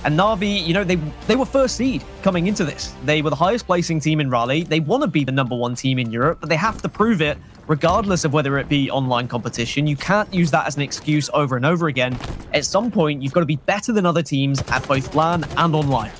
And Na'Vi, you know, they were first seed coming into this. They were the highest placing team in Raleigh. They want to be the #1 team in Europe, but they have to prove it regardless of whether it be online competition. You can't use that as an excuse over and over again. At some point, you've got to be better than other teams at both LAN and online.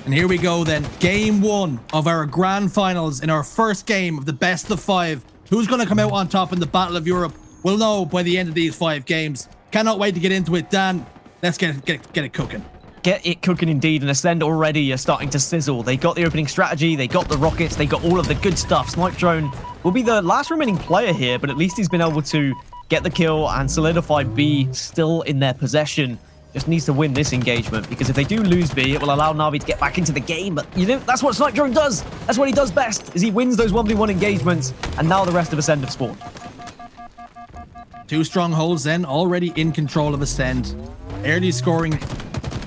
And here we go then. Game 1 of our grand finals in our first game of the best of 5. Who's going to come out on top in the Battle of Europe? We'll know by the end of these 5 games. Cannot wait to get into it, Dan. Let's get it cooking. Get it cooking indeed, and Ascend already are starting to sizzle. They got the opening strategy, they got the rockets, they got all of the good stuff. Snipedrone will be the last remaining player here, but at least he's been able to get the kill and solidify B still in their possession. Just needs to win this engagement, because if they do lose B, it will allow Na'Vi to get back into the game. But you know, that's what Snipedrone does. That's what he does best, is he wins those 1v1 engagements, and now the rest of Ascend have spawned. 2 strongholds then, already in control of Ascend. Early scoring,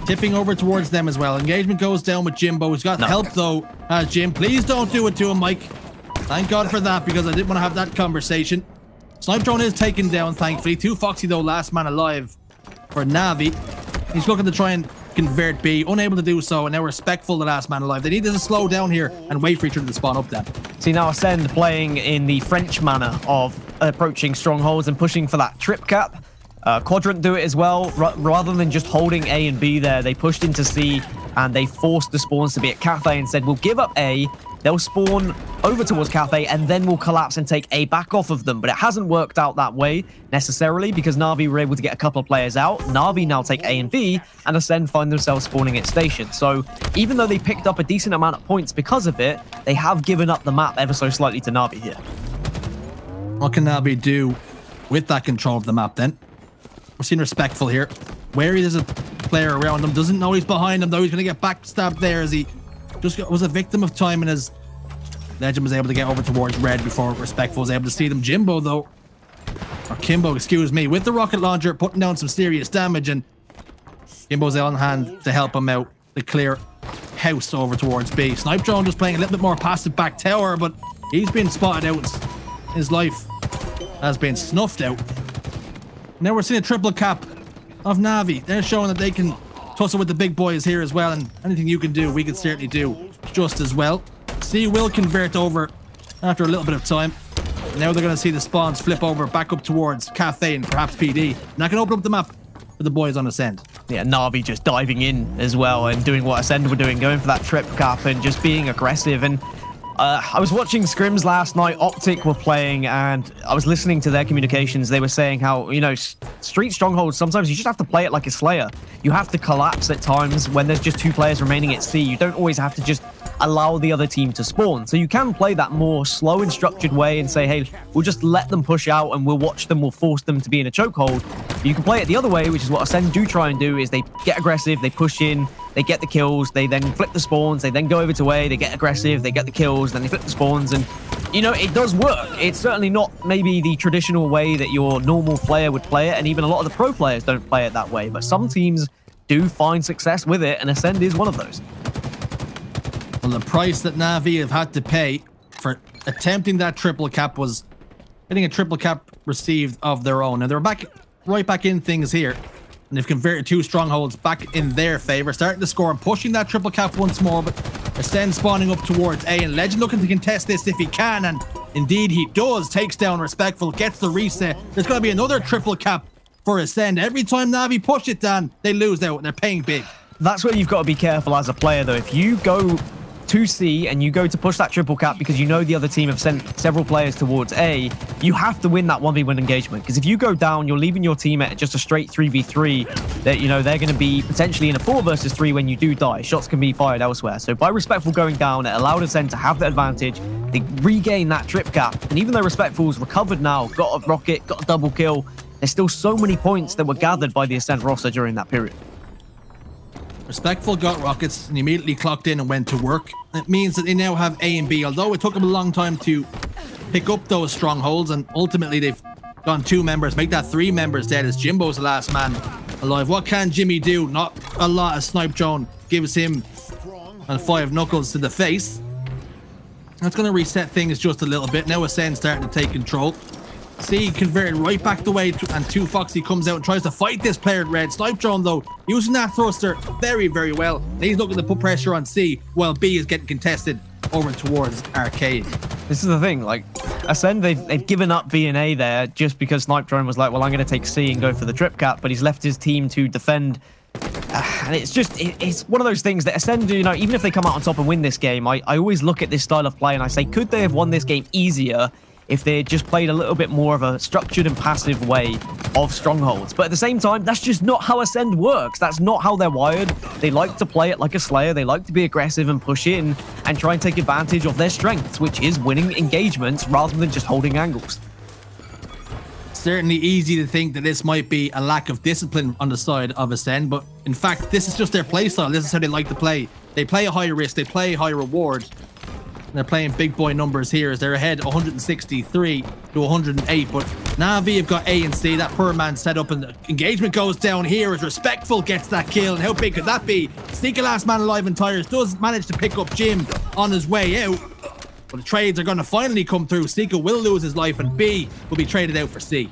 tipping over towards them as well. Engagement goes down with Jimbo. He's got help though, as Jim. Please don't do it to him, Mike. Thank God for that, because I didn't want to have that conversation. Snipedrone is taken down, thankfully. 2 Foxy though, last man alive for Na'Vi. He's looking to try and convert B, unable to do so, and now Respectful, the last man alive. They need to slow down here and wait for each other to spawn up then. See, now Ascend playing in the French manner of approaching strongholds and pushing for that trip cap. Quadrant do it as well. Rather than just holding A and B there, they pushed into C and they forced the spawns to be at Cafe and said, we'll give up A, they'll spawn over towards Cafe, and then we'll collapse and take A back off of them. But it hasn't worked out that way necessarily, because Na'Vi were able to get a couple of players out. Na'Vi now take A and B, and Ascend find themselves spawning at Station. So even though they picked up a decent amount of points because of it, they have given up the map ever so slightly to Na'Vi here. What can Na'Vi do with that control of the map then? We're seeing Respectful here. Wary, there's a player around him. Doesn't know he's behind him, though. He's going to get backstabbed there as he just was a victim of time, and as Legend was able to get over towards Red before Respectful was able to see them. Jimbo, though, or Kimbo, excuse me, with the rocket launcher, putting down some serious damage, and Kimbo's on hand to help him out to clear house over towards B. Snipedrone just playing a little bit more passive back tower, but he's been spotted out. His life has been snuffed out. Now we're seeing a triple cap of Na'Vi. They're showing that they can tussle with the big boys here as well, and anything you can do, we can certainly do just as well. C will convert over after a little bit of time. Now they're going to see the spawns flip over back up towards Cafe and perhaps PD. And that can open up the map for the boys on Ascend. Yeah, Na'Vi just diving in as well and doing what Ascend were doing, going for that trip cap and just being aggressive. And I was watching scrims last night. Optic were playing, and I was listening to their communications. They were saying how, you know, street strongholds, sometimes you just have to play it like a Slayer. You have to collapse at times when there's just 2 players remaining at C. You don't always have to just allow the other team to spawn. So you can play that more slow and structured way and say, hey, we'll just let them push out and we'll watch them, we'll force them to be in a chokehold. You can play it the other way, which is what Ascend do try and do, is they get aggressive, they push in, they get the kills, they then flip the spawns, they then go over to A, they get aggressive, they get the kills, then they flip the spawns, and, you know, it does work. It's certainly not maybe the traditional way that your normal player would play it, and even a lot of the pro players don't play it that way, but some teams do find success with it, and Ascend is one of those. Well, the price that Na'Vi have had to pay for attempting that triple cap was getting a triple cap received of their own, and they're right back in things here. And they've converted 2 strongholds back in their favor, starting to score and pushing that triple cap once more, but Ascend spawning up towards A, and Legend looking to contest this if he can, and indeed he does. Takes down Respectful, gets the reset. There's going to be another triple cap for Ascend. Every time Na'Vi push it down, they lose out, and they're paying big. That's where you've got to be careful as a player, though. If you go to C and you go to push that triple cap because you know the other team have sent several players towards A, you have to win that 1v1 engagement, because if you go down, you're leaving your team at just a straight 3v3 that, you know, they're going to be potentially in a 4 versus 3 when you do die. Shots can be fired elsewhere. So by Respectful going down, it allowed Ascend to have the advantage. They regain that trip cap, and even though Respectful's recovered now, got a rocket, got a double kill, there's still so many points that were gathered by the Ascend roster during that period. Respectful got rockets and immediately clocked in and went to work. It means that they now have A and B, although it took them a long time to pick up those strongholds, and ultimately they've gone 2 members, make that 3 members dead as Jimbo's the last man alive. What can Jimmy do? Not a lot, as Snipedrone gives him and 5 knuckles to the face. That's going to reset things just a little bit. Now Ascend starting to take control. C converted right back the way, and 2 Foxy comes out and tries to fight this player in red. Snipe Drone, though, using that thruster very, very well. And he's looking to put pressure on C, while B is getting contested over towards Arcade. This is the thing, like, Ascend, they've given up B and A there just because Snipe Drone was like, well, I'm going to take C and go for the trip cap, but he's left his team to defend. And it's just, it's one of those things that Ascend, you know, even if they come out on top and win this game, I always look at this style of play and I say, could they have won this game easier if they had just played a little bit more of a structured and passive way of strongholds? But at the same time, that's just not how Ascend works. That's not how they're wired. They like to play it like a Slayer. They like to be aggressive and push in and try and take advantage of their strengths, which is winning engagements rather than just holding angles. Certainly easy to think that this might be a lack of discipline on the side of Ascend, but in fact, this is just their play style. This is how they like to play. They play a high risk, they play high reward. They're playing big boy numbers here as they're ahead 163 to 108, but Na'Vi have got A and C. That poor man set up and the engagement goes down here as Respectful gets that kill. And how big could that be? Sneaky last man alive in tires does manage to pick up Jim on his way out, but the trades are going to finally come through. Sneaky will lose his life and B will be traded out for C.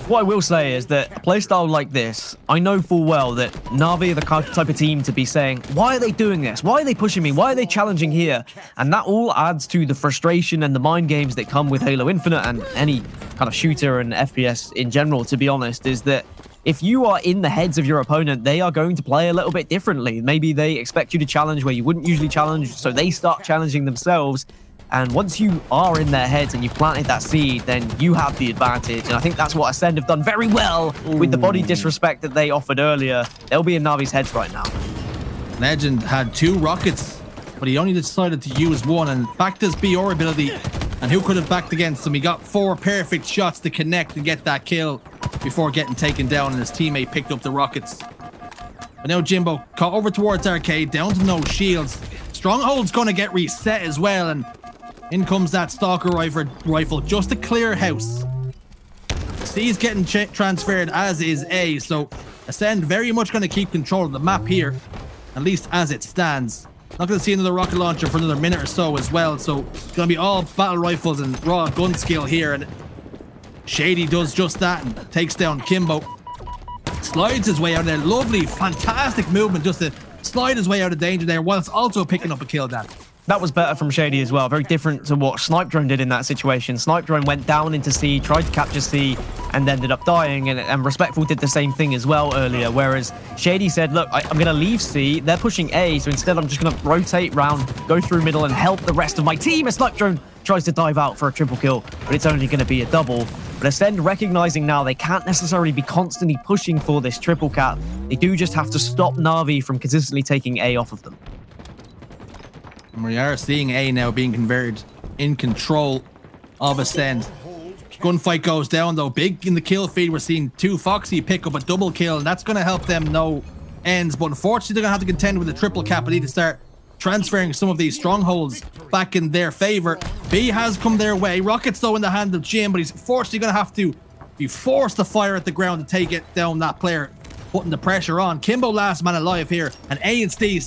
What I will say is that a playstyle like this, I know full well that Na'Vi are the type of team to be saying, why are they doing this? Why are they pushing me? Why are they challenging here? And that all adds to the frustration and the mind games that come with Halo Infinite and any kind of shooter and FPS in general, to be honest, is that if you are in the heads of your opponent, they are going to play a little bit differently. Maybe they expect you to challenge where you wouldn't usually challenge, so they start challenging themselves. And once you are in their heads and you've planted that seed, then you have the advantage. And I think that's what Ascend have done very well with the body disrespect that they offered earlier. They'll be in Na'Vi's heads right now. Legend had 2 rockets, but he only decided to use 1 and backed his BR ability. And who could have backed against him? He got 4 perfect shots to connect and get that kill before getting taken down, and his teammate picked up the rockets. But now Jimbo caught over towards Arcade, down to no shields. Stronghold's going to get reset as well, and in comes that Stalker rifle just to clear house. C's getting transferred, as is A, so Ascend very much going to keep control of the map here, at least as it stands. Not going to see another rocket launcher for another minute or so as well, so it's going to be all battle rifles and raw gun skill here, and Shady does just that and takes down Kimbo. Slides his way out of there. Lovely, fantastic movement just to slide his way out of danger there, whilst also picking up a kill, Dan. That was better from Shady as well. Very different to what Snipe Drone did in that situation. Snipe Drone went down into C, tried to capture C, and ended up dying. And Respectful did the same thing as well earlier. Whereas Shady said, look, I'm going to leave C. They're pushing A, so instead I'm just going to rotate round, go through middle, and help the rest of my team. And Snipe Drone tries to dive out for a triple kill, but it's only going to be a double. But Ascend recognizing now they can't necessarily be constantly pushing for this triple cap. They do just have to stop Na'Vi from consistently taking A off of them. And we are seeing A now being converted in control of Ascend. Gunfight goes down though. Big in the kill feed. We're seeing 2 Foxy pick up a double kill, and that's going to help them no ends. But unfortunately, they're going to have to contend with a triple cap. They need to start transferring some of these strongholds back in their favor. B has come their way. Rockets though in the hand of Jim, but he's fortunately going to have to be forced to fire at the ground to take it down that player, putting the pressure on. Kimbo last man alive here, and A and C,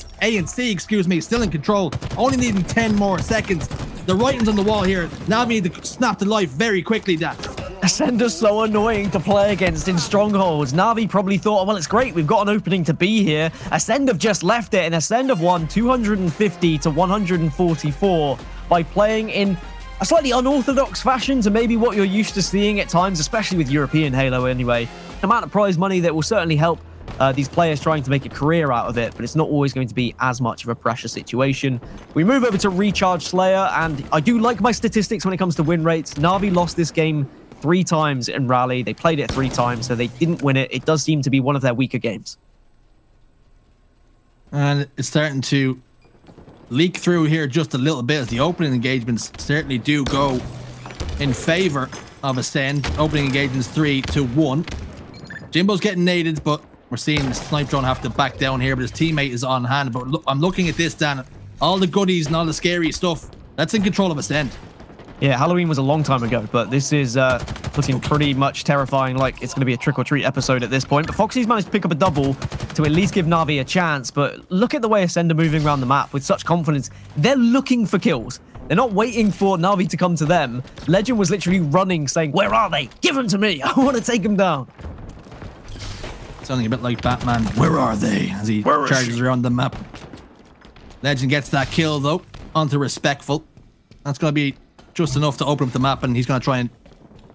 still in control, only needing 10 more seconds. The writing's on the wall here. Now we need to snap to life very quickly, Dan. Ascend is so annoying to play against in strongholds. Na'Vi probably thought, well, it's great, we've got an opening to be here. Ascend have just left it, and Ascend have won 250 to 144 by playing in a slightly unorthodox fashion to maybe what you're used to seeing at times, especially with European Halo anyway. The amount of prize money that will certainly help these players trying to make a career out of it, but it's not always going to be as much of a pressure situation. We move over to Recharge Slayer, and I do like my statistics when it comes to win rates. Na'Vi lost this game 3 times in Rally. They played it 3 times, so they didn't win it. It does seem to be one of their weaker games. And it's starting to leak through here just a little bit as the opening engagements certainly do go in favor of Ascend. Opening engagements 3-1. Jimbo's getting naded, but we're seeing Snipe Drone have to back down here, but his teammate is on hand. But look, I'm looking at this, Dan. All the goodies and all the scary stuff, that's in control of Ascend. Yeah, Halloween was a long time ago, but this is looking pretty much terrifying, like it's going to be a trick-or-treat episode at this point. But Foxy's managed to pick up a double to at least give Na'Vi a chance. But look at the way Ascend are moving around the map with such confidence. They're looking for kills. They're not waiting for Na'Vi to come to them. Legend was literally running, saying, where are they? Give them to me. I want to take them down. Sounding a bit like Batman. Where are they? As he charges around the map. Legend gets that kill, though, onto Respectful. That's going to be just enough to open up the map, and he's going to try and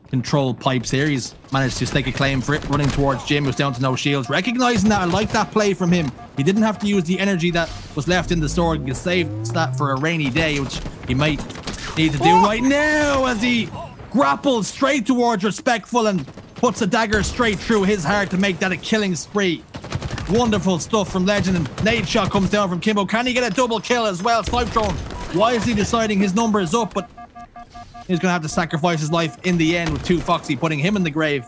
control pipes here. He's managed to stake a claim for it, running towards Jim, who's down to no shields. Recognizing that, I like that play from him. He didn't have to use the energy that was left in the sword. He can save that for a rainy day, which he might need to do right now, as he grapples straight towards Respectful and puts a dagger straight through his heart to make that a killing spree. Wonderful stuff from Legend, and nade shot comes down from Kimbo. Can he get a double kill as well? Snipe drone. Why is he deciding his number is up? But he's going to have to sacrifice his life in the end with 2 Foxy, putting him in the grave.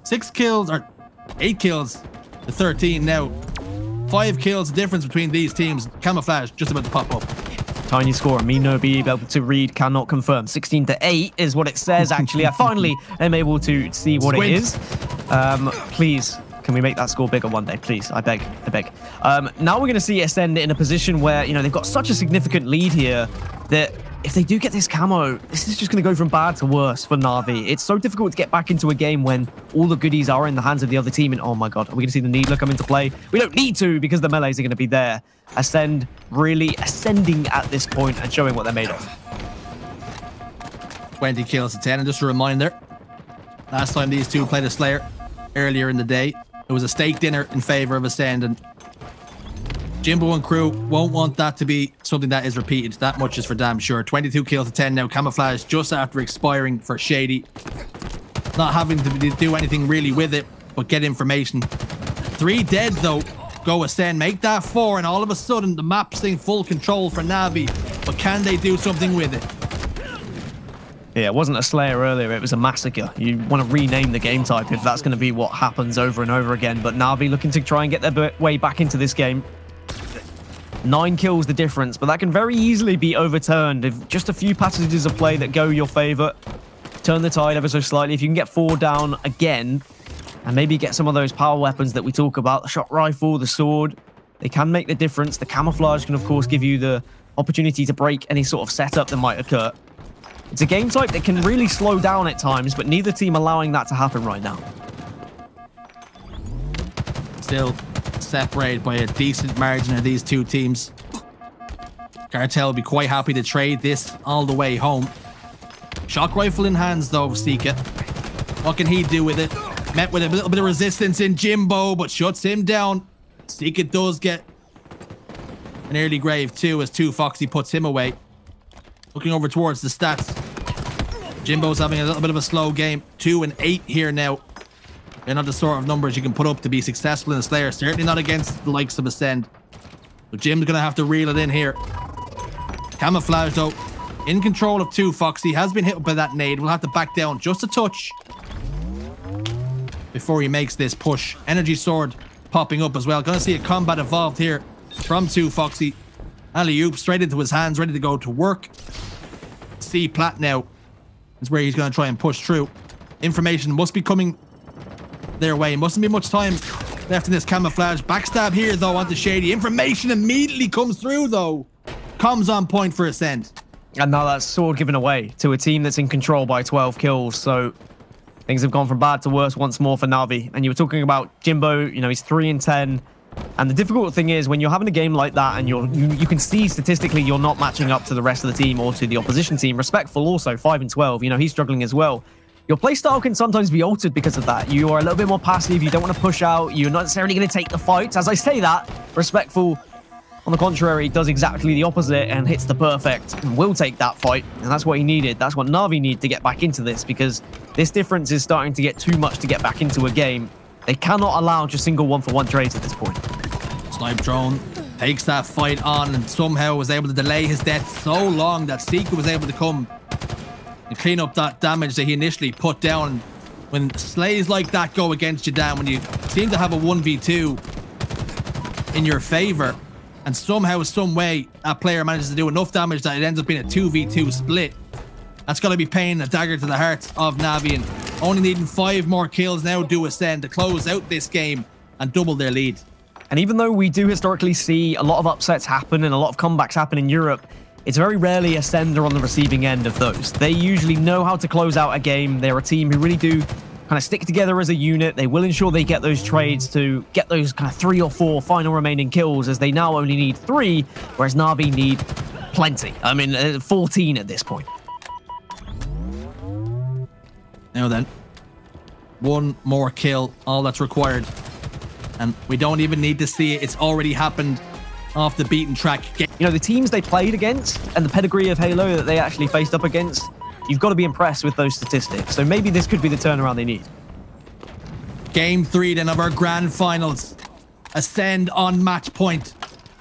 6 kills, or 8 kills to 13 now. 5 kills, the difference between these teams. Camouflage just about to pop up. Tiny score. Me no be able to read, cannot confirm. 16-8 is what it says, actually. I finally am able to see what it is. Please, can we make that score bigger one day? Please, I beg, I beg. Now we're going to see Ascend in a position where, you know, they've got such a significant lead here that if they do get this camo, this is just going to go from bad to worse for Na'Vi. It's so difficult to get back into a game when all the goodies are in the hands of the other team. And oh my god, are we going to see the Needler come into play? We don't need to, because the melees are going to be there. Ascend really ascending at this point and showing what they're made of. 20 kills to 10. And just a reminder, last time these two played a Slayer earlier in the day, it was a steak dinner in favor of Ascend, and Jimbo and crew won't want that to be something that is repeated. That much is for damn sure. 22 kills to 10 now. Camouflage just after expiring for Shady. Not having to do anything really with it, but get information. 3 dead though. Go Ascend. Make that 4, and all of a sudden the map's in full control for Na'Vi. But can they do something with it? Yeah, it wasn't a Slayer earlier, it was a Massacre. You want to rename the game type if that's going to be what happens over and over again. But Na'Vi looking to try and get their way back into this game. 9 kills the difference, but that can very easily be overturned if just a few passages of play that go your favor. Turn the tide ever so slightly. If you can get 4 down again, and maybe get some of those power weapons that we talk about, the shot rifle, the sword, they can make the difference. The camouflage can, of course, give you the opportunity to break any sort of setup that might occur. It's a game type that can really slow down at times, but neither team allowing that to happen right now. Still separated by a decent margin of these two teams. Cartel will be quite happy to trade this all the way home. Shock rifle in hands though of Sika. What can he do with it? Met with a little bit of resistance in Jimbo, but shuts him down. Sika does get an early grave too, as 2 Foxy puts him away. Looking over towards the stats. Jimbo's having a little bit of a slow game. 2 and 8 here now. They're not the sort of numbers you can put up to be successful in a Slayer. Certainly not against the likes of Ascend. But Jim's going to have to reel it in here. Camouflage, though, in control of 2 Foxy. Has been hit by that nade. Will have to back down just a touch before he makes this push. Energy sword popping up as well. Going to see a combat evolved here from 2 Foxy. Alley-oop straight into his hands, ready to go to work. C plat now is where he's going to try and push through. Information must be coming their way. Mustn't be much time left in this camouflage. Backstab here though onto Shady. Information immediately comes through though. Comms on point for Ascend. And now that's sword given away to a team that's in control by 12 kills. So things have gone from bad to worse once more for Na'Vi. And you were talking about Jimbo, you know, he's 3 and 10. And the difficult thing is when you're having a game like that and you can see statistically you're not matching up to the rest of the team or to the opposition team. Respectful also 5 and 12. You know, he's struggling as well. Your playstyle can sometimes be altered because of that. You are a little bit more passive. You don't want to push out. You're not necessarily going to take the fights. As I say that, Respectful, on the contrary, does exactly the opposite and hits the perfect and will take that fight. And that's what he needed. That's what Na'Vi need to get back into this, because this difference is starting to get too much to get back into a game. They cannot allow just single 1-for-1 trades at this point. Snipe drone takes that fight on and somehow was able to delay his death so long that Sika was able to come and clean up that damage that he initially put down. When slays like that go against you, Dan, when you seem to have a 1v2 in your favor, and somehow, some way, that player manages to do enough damage that it ends up being a 2v2 split, that's going to be paying a dagger to the hearts of Na'Vi, and only needing 5 more kills now do Ascend to close out this game and double their lead. And even though we do historically see a lot of upsets happen and a lot of comebacks happen in Europe, it's very rarely Ascend on the receiving end of those. They usually know how to close out a game. They're a team who really do kind of stick together as a unit. They will ensure they get those trades to get those kind of 3 or 4 final remaining kills, as they now only need 3, whereas Na'Vi need plenty. I mean, 14 at this point. Now then, 1 more kill, all that's required. And we don't even need to see it. It's already happened off the beaten track. You know, the teams they played against and the pedigree of Halo that they actually faced up against, you've got to be impressed with those statistics. So maybe this could be the turnaround they need. Game 3 then of our grand finals. Ascend on match point.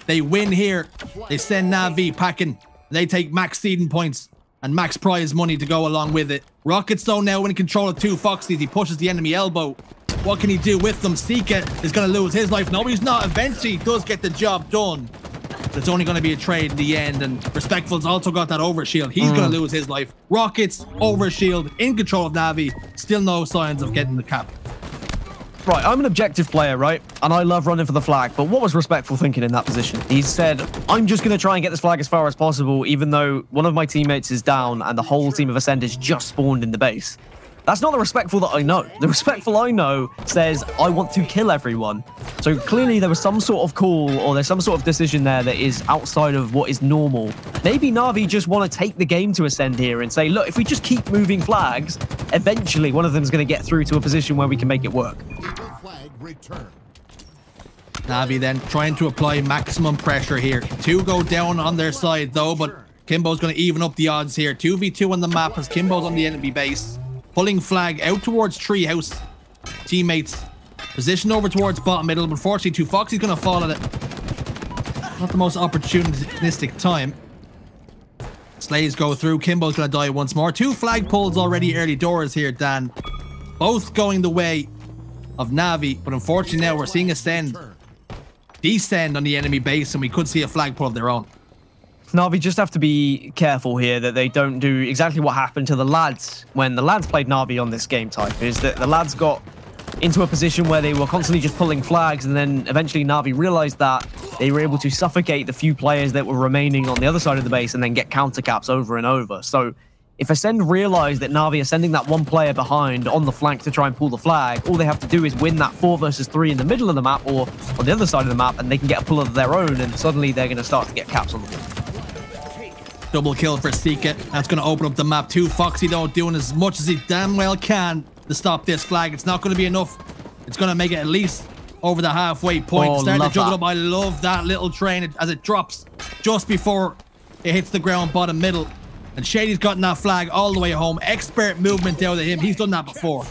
They win here. They send Na'Vi packing. They take max seeding points and max prize money to go along with it. Rockets though now in control of 2 Foxies. He pushes the enemy elbow. What can he do with them? Seeka is going to lose his life. No, he's not. Eventually, he does get the job done. But it's only going to be a trade in the end. And Respectful's also got that overshield. He's going to lose his life. Rockets, overshield, in control of Na'Vi. Still no signs of getting the cap. Right, I'm an objective player, right? And I love running for the flag. But what was Respectful thinking in that position? He said, I'm just going to try and get this flag as far as possible, even though one of my teammates is down and the whole team of Ascend is just spawned in the base. That's not the Respectful that I know. The Respectful I know says, I want to kill everyone. So clearly there was some sort of call or there's some sort of decision there that is outside of what is normal. Maybe Na'Vi just want to take the game to Ascend here and say, look, if we just keep moving flags, eventually one of them is going to get through to a position where we can make it work. Na'Vi then trying to apply maximum pressure here. 2 go down on their side though, but Kimbo's going to even up the odds here. 2v2 on the map as Kimbo's on the enemy base. Pulling flag out towards Treehouse. Teammates position over towards bottom middle. Unfortunately, 2 Foxy's going to fall at it. Not the most opportunistic time. Slays go through. Kimbo's going to die once more. 2 flag pulls already early doors here, Dan. Both going the way of Na'Vi, but unfortunately now we're seeing Ascend descend on the enemy base, and we could see a flag pull of their own. Na'Vi just have to be careful here that they don't do exactly what happened to the lads when the lads played Na'Vi on this game type, is that the lads got into a position where they were constantly just pulling flags, and then eventually Na'Vi realized that they were able to suffocate the few players that were remaining on the other side of the base and then get counter caps over and over. So if Ascend realize that Na'Vi are sending that 1 player behind on the flank to try and pull the flag, all they have to do is win that 4 versus 3 in the middle of the map or on the other side of the map, and they can get a pull of their own, and suddenly they're going to start to get caps on them. Double kill for Seeka. That's going to open up the map. 2 Foxy though doing as much as he damn well can to stop this flag. It's not going to be enough. It's going to make it at least over the halfway point. Oh, Start to juggle up. I love that little train as it drops just before it hits the ground bottom middle. And Shady's gotten that flag all the way home. Expert movement out of him. He's done that before.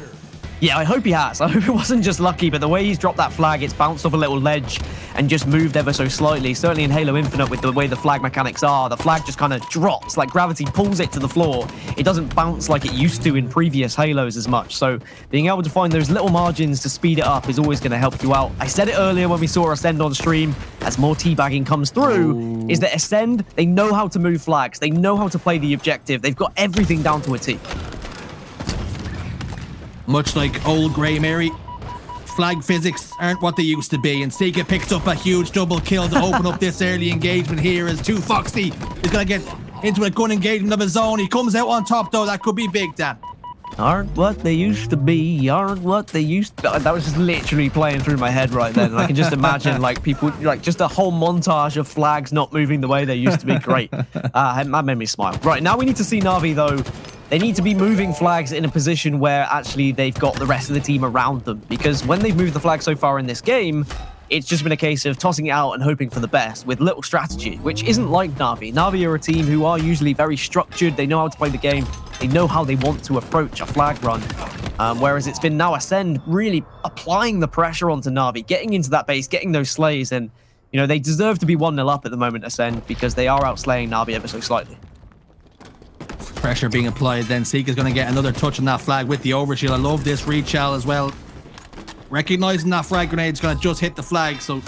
Yeah, I hope he has. I hope it wasn't just lucky, but the way he's dropped that flag, it's bounced off a little ledge and just moved ever so slightly. Certainly in Halo Infinite, with the way the flag mechanics are, the flag just kind of drops, like gravity pulls it to the floor. It doesn't bounce like it used to in previous Halos as much. So being able to find those little margins to speed it up is always going to help you out. I said it earlier when we saw Ascend on stream, as more teabagging comes through, is that Ascend, they know how to move flags. They know how to play the objective. They've got everything down to a T. Much like old Grey Mary, flag physics aren't what they used to be, and Seeka picks up a huge double kill to open up this early engagement here as 2 Foxy is going to get into a gun engagement of his own. He comes out on top though. That could be big, Dan. Aren't what they used to be, aren't what they used to... That was just literally playing through my head right then. I can just imagine like people, like just a whole montage of flags not moving the way they used to be. Great. That made me smile. Right, now we need to see Na'Vi though. They need to be moving flags in a position where actually they've got the rest of the team around them. Because when they've moved the flag so far in this game, it's just been a case of tossing it out and hoping for the best with little strategy, which isn't like Na'Vi. Na'Vi are a team who are usually very structured. They know how to play the game. They know how they want to approach a flag run. Whereas it's been now Ascend really applying the pressure onto Na'Vi, getting into that base, getting those slays. And, you know, they deserve to be 1-0 up at the moment, Ascend, because they are outslaying Na'Vi ever so slightly. Pressure being applied then. Seeka's going to get another touch on that flag with the overshield. I love this rechal as well. Recognizing that frag grenade is going to just hit the flag, so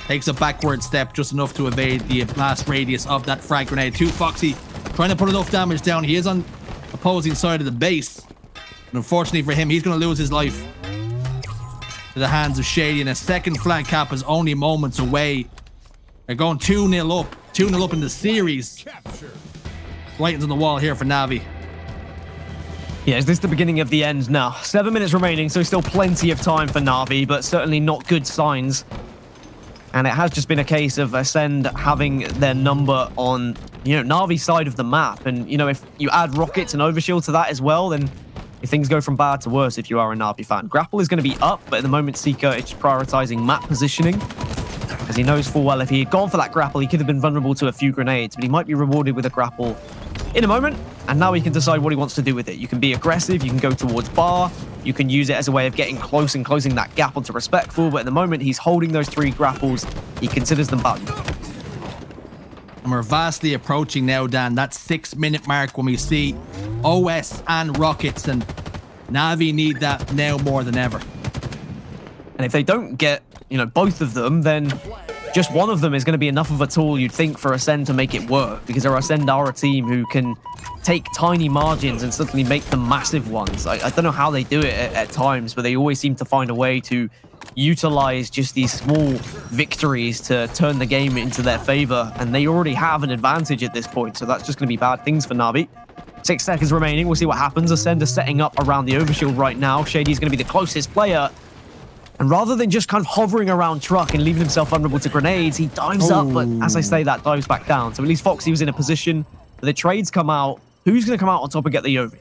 takes a backward step just enough to evade the blast radius of that frag grenade. 2 Foxy trying to put enough damage down. He is on opposing side of the base, and unfortunately for him, he's going to lose his life to the hands of Shady, and a second flag cap is only moments away. They're going 2-0 up. 2-0 up in the series. Writing's on the wall here for Na'Vi. Yeah, is this the beginning of the end now? 7 minutes remaining, so still plenty of time for Na'Vi, but certainly not good signs. And it has just been a case of Ascend having their number on, Na'Vi's side of the map. And, if you add rockets and overshield to that as well, then things go from bad to worse if you are a Na'Vi fan. Grapple is going to be up, but at the moment, Seeker is prioritizing map positioning, as he knows full well if he had gone for that grapple, he could have been vulnerable to a few grenades, but he might be rewarded with a grapple in a moment, and now he can decide what he wants to do with it. You can be aggressive, you can go towards bar, you can use it as a way of getting close and closing that gap onto Respectful, but at the moment he's holding those 3 grapples. He considers them valuable. And we're vastly approaching now, Dan, that 6-minute mark when we see OS and rockets, and Na'Vi need that now more than ever. And if they don't get, both of them, then just one of them is going to be enough of a tool, you'd think, for Ascend to make it work, because Ascend are a team who can take tiny margins and suddenly make them massive ones. I don't know how they do it at times, but they always seem to find a way to utilize just these small victories to turn the game into their favor, and they already have an advantage at this point, so that's just going to be bad things for Na'Vi. 6 seconds remaining, we'll see what happens. Ascend is setting up around the overshield right now. Shady's going to be the closest player, and rather than just kind of hovering around Truck and leaving himself vulnerable to grenades, he dives up, but as I say that, dives back down. So at least Foxy was in a position, the trades come out. Who's going to come out on top and get the Yovi?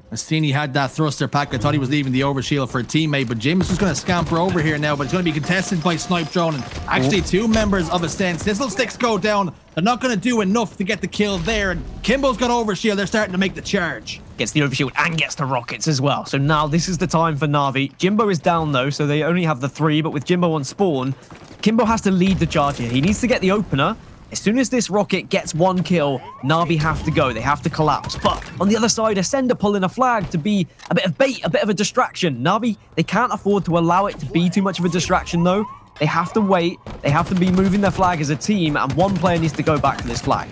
I seen he had that thruster pack. I thought he was leaving the overshield for a teammate, but James is going to scamper over here now, but it's going to be contested by Snipe Drone, and actually 2 members of Ascend. Sizzle Sticks go down. They're not going to do enough to get the kill there, and Kimbo's got overshield. They're starting to make the charge. Gets the overshield and gets the rockets as well. So now this is the time for Na'Vi. Jimbo is down though, so they only have the 3, but with Jimbo on spawn, Kimbo has to lead the charge here. He needs to get the opener. As soon as this rocket gets 1 kill, Na'Vi have to go. They have to collapse. But on the other side, Ascend are pulling a flag to be a bit of bait, a bit of a distraction. Na'Vi, they can't afford to allow it to be too much of a distraction, though. They have to wait. They have to be moving their flag as a team, and one player needs to go back to this flag.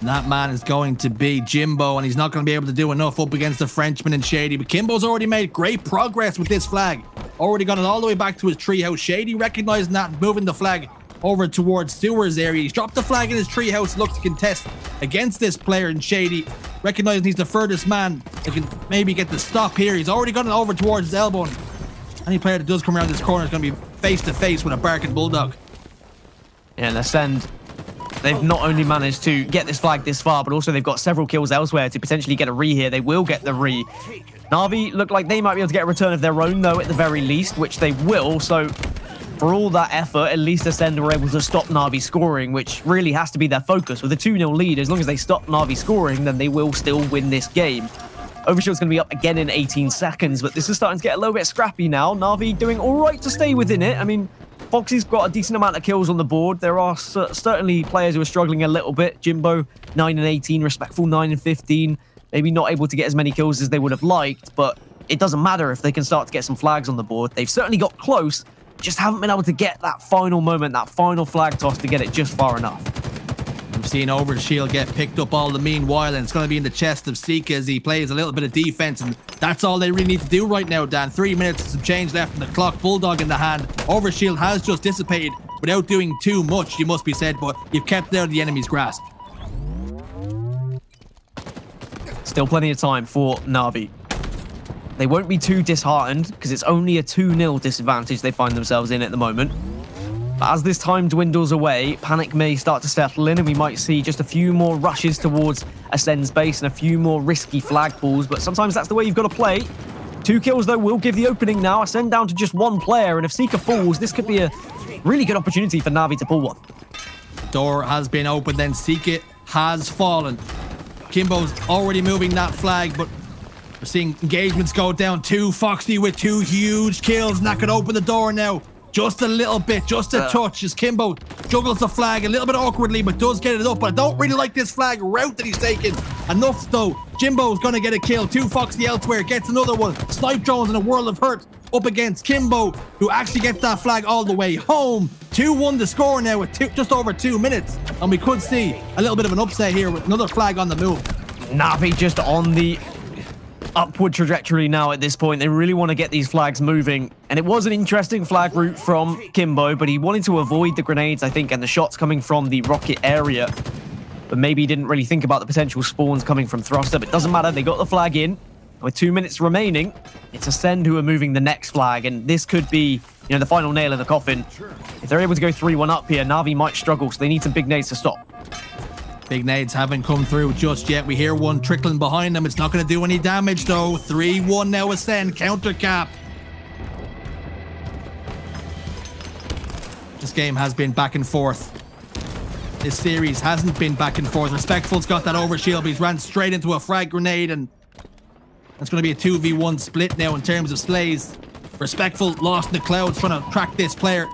That man is going to be Jimbo, and he's not going to be able to do enough up against the Frenchman and Shady. But Kimbo's already made great progress with this flag. Already got it all the way back to his treehouse. Shady recognizing that, moving the flag over towards Sewers area. He's dropped the flag in his treehouse, looked to contest against this player, and Shady, recognizing he's the furthest man that can maybe get the stop here. He's already got it over towards his elbow. And any player that does come around this corner is going to be face to face with a barking bulldog. Yeah, and Ascend, they've not only managed to get this flag this far, but also they've got several kills elsewhere to potentially get a re here. They will get the re. Na'Vi look like they might be able to get a return of their own, though, at the very least, which they will. So for all that effort, at least Ascend were able to stop Na'Vi scoring, which really has to be their focus. With a 2-0 lead, as long as they stop Na'Vi scoring, then they will still win this game. Overshield's going to be up again in 18 seconds, but this is starting to get a little bit scrappy now. Na'Vi doing all right to stay within it. I mean, Foxy's got a decent amount of kills on the board. There are certainly players who are struggling a little bit. Jimbo, 9 and 18, Respectful, 9 and 15. Maybe not able to get as many kills as they would have liked, but it doesn't matter if they can start to get some flags on the board. They've certainly got close, just haven't been able to get that final moment, that final flag toss to get it just far enough. I'm seeing Overshield get picked up all the meanwhile, and it's going to be in the chest of Seeker as he plays a little bit of defense, and that's all they really need to do right now, Dan. 3 minutes and some change left in the clock. Bulldog in the hand. Overshield has just dissipated without doing too much, you must be said, but you've kept it out of the enemy's grasp. Still plenty of time for Na'Vi. They won't be too disheartened because it's only a 2-0 disadvantage they find themselves in at the moment. But as this time dwindles away, panic may start to settle in, and we might see just a few more rushes towards Ascend's base and a few more risky flag pulls, but sometimes that's the way you've got to play. 2 kills, though, will give the opening now. Ascend down to just 1 player, and if Seeker falls, this could be a really good opportunity for Na'Vi to pull one. Door has been opened, then Seeker has fallen. Kimbo's already moving that flag, but we're seeing engagements go down. 2 Foxy with 2 huge kills, and that could open the door now. Just a little bit, just a touch, as Kimbo juggles the flag a little bit awkwardly, but does get it up. But I don't really like this flag route that he's taking. Enough, though. Jimbo's going to get a kill. 2 Foxy elsewhere, gets another one. Snipe Drones in a world of hurt up against Kimbo, who actually gets that flag all the way home. 2-1 to score now with just over 2 minutes. And we could see a little bit of an upset here with another flag on the move. Na'Vi just on the upward trajectory now at this point. They really want to get these flags moving. And it was an interesting flag route from Kimbo, but he wanted to avoid the grenades, I think, and the shots coming from the rocket area. But maybe he didn't really think about the potential spawns coming from Thruster. But it doesn't matter. They got the flag in. With 2 minutes remaining, it's Ascend who are moving the next flag. And this could be, you know, the final nail in the coffin. If they're able to go 3-1 up here, Na'Vi might struggle. So they need some big nades to stop. Big nades haven't come through just yet. We hear one trickling behind them. It's not going to do any damage, though. 3-1 now, Ascend. Counter cap. This game has been back and forth. This series hasn't been back and forth. Respectful's got that overshield, but he's ran straight into a frag grenade, and it's going to be a 2v1 split now in terms of slays. Respectful lost in the clouds trying to track this player.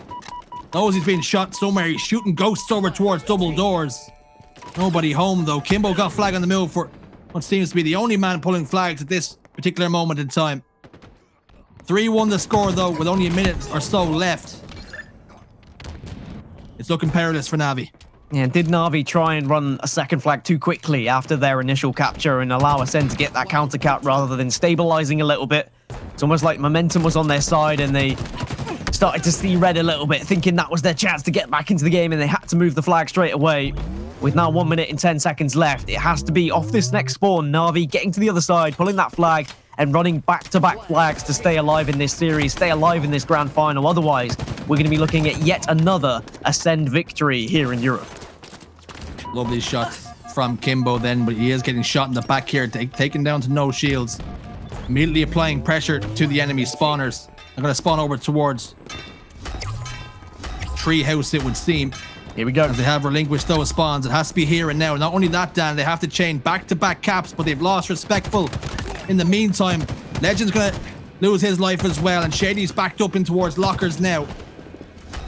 Knows he's being shot somewhere. He's shooting ghosts over towards double doors. Nobody home, though. Kimbo got flag on the move for what seems to be the only man pulling flags at this particular moment in time. 3-1 the score, though, with only a minute or so left. It's looking perilous for Na'Vi. Yeah, did Na'Vi try and run a second flag too quickly after their initial capture and allow Ascend to get that counter cap rather than stabilizing a little bit? It's almost like momentum was on their side and they started to see red a little bit, thinking that was their chance to get back into the game, and they had to move the flag straight away. With now 1 minute and 10 seconds left, it has to be off this next spawn. Na'Vi getting to the other side, pulling that flag and running back-to-back flags to stay alive in this series, stay alive in this grand final. Otherwise, we're going to be looking at yet another Ascend victory here in Europe. Lovely shot from Kimbo then, but he is getting shot in the back here, taken down to no shields. Immediately applying pressure to the enemy spawners. I'm going to spawn over towards Treehouse, it would seem. Here we go. As they have relinquished those spawns. It has to be here and now. Not only that, Dan, they have to chain back-to-back caps, but they've lost Respectful. In the meantime, Legend's going to lose his life as well, and Shady's backed up in towards lockers now.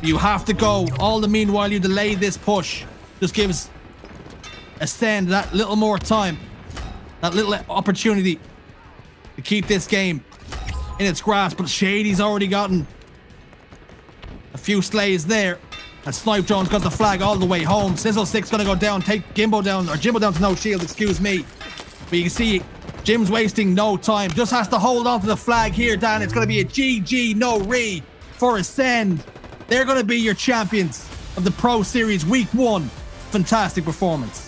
You have to go. All the meanwhile, you delay this push. Just gives Ascend that little more time, that little opportunity to keep this game in its grasp. But Shady's already gotten a few slays there. And Snipe Jones got the flag all the way home. Sizzle Stick's gonna go down, take Jimbo down to no shield, excuse me. But you can see Jim's wasting no time. Just has to hold on to the flag here, Dan. It's gonna be a GG no re for Ascend. They're gonna be your champions of the Pro Series Week 1. Fantastic performance.